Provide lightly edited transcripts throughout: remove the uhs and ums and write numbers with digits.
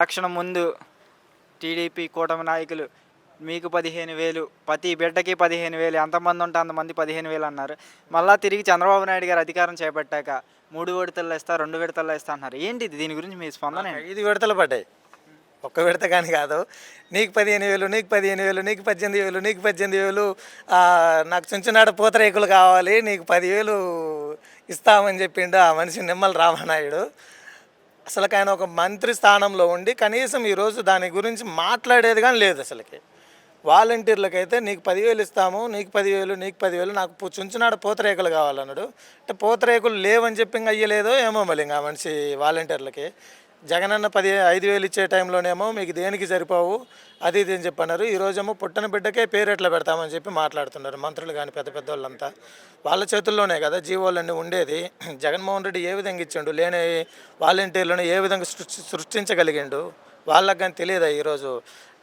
Election ముందు TDP కూటమి నాయకులు మీకు 15,000 ప్రతి బిడ్డకి 15,000 ఎంతమంది ఉంటే అంతమంది 15,000 అన్నారు. మళ్ళా తిరిగి చంద్రబాబు నాయుడు గారు అధికారం చేపట్టాక 3 విడతల్లో ఇస్తా, 2 విడతల్లో ఇస్తా అన్నారు. ఏంటిది దీని గురించి మీ స్పందన ఏంటి? 5 విడతలు పడ్డాయి. ఒక్క విడత కానీ కాదు. నీకు 15,000, నీకు 15,000, నీకు 18,000, నీకు 18,000, నాకు చుంచునాడ పూతరేకులు కావాలి, నీకు 10,000 ఇస్తామని చెప్పిండు ఆ మనిషి నిమ్మల రామనాయుడు. అసలుకి ఆయన ఒక మంత్రి స్థానంలో ఉండి కనీసం ఈరోజు దాని గురించి మాట్లాడేది కానీ లేదు. అసలుకి వాలంటీర్లకైతే నీకు 10,000 ఇస్తాము, నీకు 10,000, నీకు 10,000, నాకు చుంచునాడ పూతరేకులు కావాలన్నాడు. అంటే పూతరేకులు లేవని చెప్పి ఇంకా అయ్యలేదో ఏమో మళ్ళీ ఇంకా మనిషి వాలంటీర్లకి. జగనన్న 5,000 ఇచ్చే టైంలోనేమో మీకు దేనికి సరిపోవు అది ఇది అని చెప్పన్నారు. ఈరోజేమో పుట్టన బిడ్డకే పేరు ఎట్లా పెడతామని చెప్పి మాట్లాడుతున్నారు మంత్రులు కానీ పెద్ద పెద్ద వాళ్ళంతా. వాళ్ళ చేతుల్లోనే కదా జీవోలన్నీ ఉండేది. జగన్మోహన్ రెడ్డి ఏ విధంగా ఇచ్చిండు, లేని వాలంటీర్లను ఏ విధంగా సృష్టించగలిగిండు వాళ్ళకి కానీ తెలియదా? ఈరోజు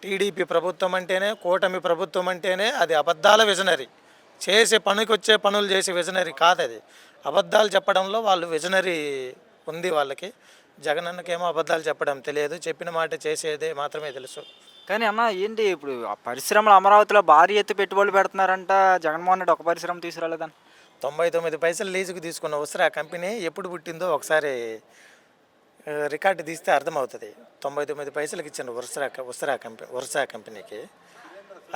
టీడీపీ ప్రభుత్వం అంటేనే, కూటమి ప్రభుత్వం అంటేనే అది అబద్ధాల విజనరీ. చేసే పనికి వచ్చే పనులు చేసే విజనరీ కాదు అది. అబద్ధాలు చెప్పడంలో వాళ్ళు విజనరీ ఉంది వాళ్ళకి. జగనన్నకేమో అబద్ధాలు చెప్పడం తెలియదు, చెప్పిన మాట చేసేదే మాత్రమే తెలుసు. కానీ అన్న ఏంటి ఇప్పుడు ఆ పరిశ్రమలు అమరావతిలో భారీ ఎత్తు పెట్టుబడులు పెడుతున్నారంట. జగన్మోహన్ రెడ్డి ఒక పరిశ్రమ తీసుకురాలేదని 99 పైసలు లీజుకు తీసుకున్న ఉస్రా కంపెనీ ఎప్పుడు పుట్టిందో ఒకసారి రికార్డు తీస్తే అర్థమవుతుంది. 99 పైసలకి ఇచ్చిన ఉర్సా కంపెనీకి.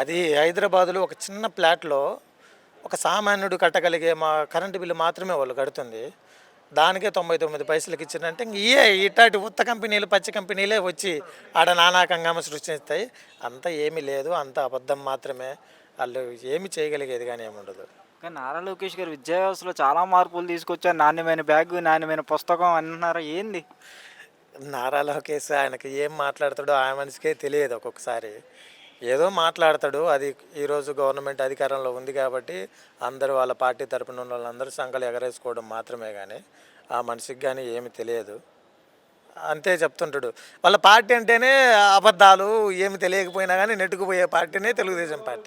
అది హైదరాబాదులో ఒక చిన్న ప్లాట్లో ఒక సామాన్యుడు కట్టగలిగే కరెంటు బిల్లు మాత్రమే వాళ్ళు కడుతుంది. దానికే 99 పైసలకి ఇచ్చిందంటే ఇంక ఇట్లాంటి ఉత్త కంపెనీలు, పచ్చి కంపెనీలే వచ్చి ఆడ నానాకంగా సృష్టిస్తాయి. అంతా ఏమీ లేదు, అంత అబద్ధం మాత్రమే. వాళ్ళు ఏమి చేయగలిగేది కానీ ఏముండదు. కానీ నారా లోకేష్ గారు విద్యా వ్యవస్థలో చాలా మార్పులు తీసుకొచ్చారు. నాణ్యమైన బ్యాగు, నాణ్యమైన పుస్తకం అంటున్నారు. ఏంది నారా లోకేష్ ఆయనకి ఏం మాట్లాడతాడో ఆ మనిషికే తెలియదు. ఒక్కొక్కసారి ఏదో మాట్లాడతాడు. అది ఈరోజు గవర్నమెంట్ అధికారంలో ఉంది కాబట్టి అందరూ వాళ్ళ పార్టీ తరపున ఉన్న వాళ్ళందరూ సంఘాలు ఎగరేసుకోవడం మాత్రమే కానీ ఆ మనిషికి కానీ ఏమి తెలియదు. అంతే చెప్తుంటాడు. వాళ్ళ పార్టీ అంటేనే అబద్ధాలు, ఏమి తెలియకపోయినా కానీ నెట్టుకుపోయే పార్టీనే తెలుగుదేశం పార్టీ.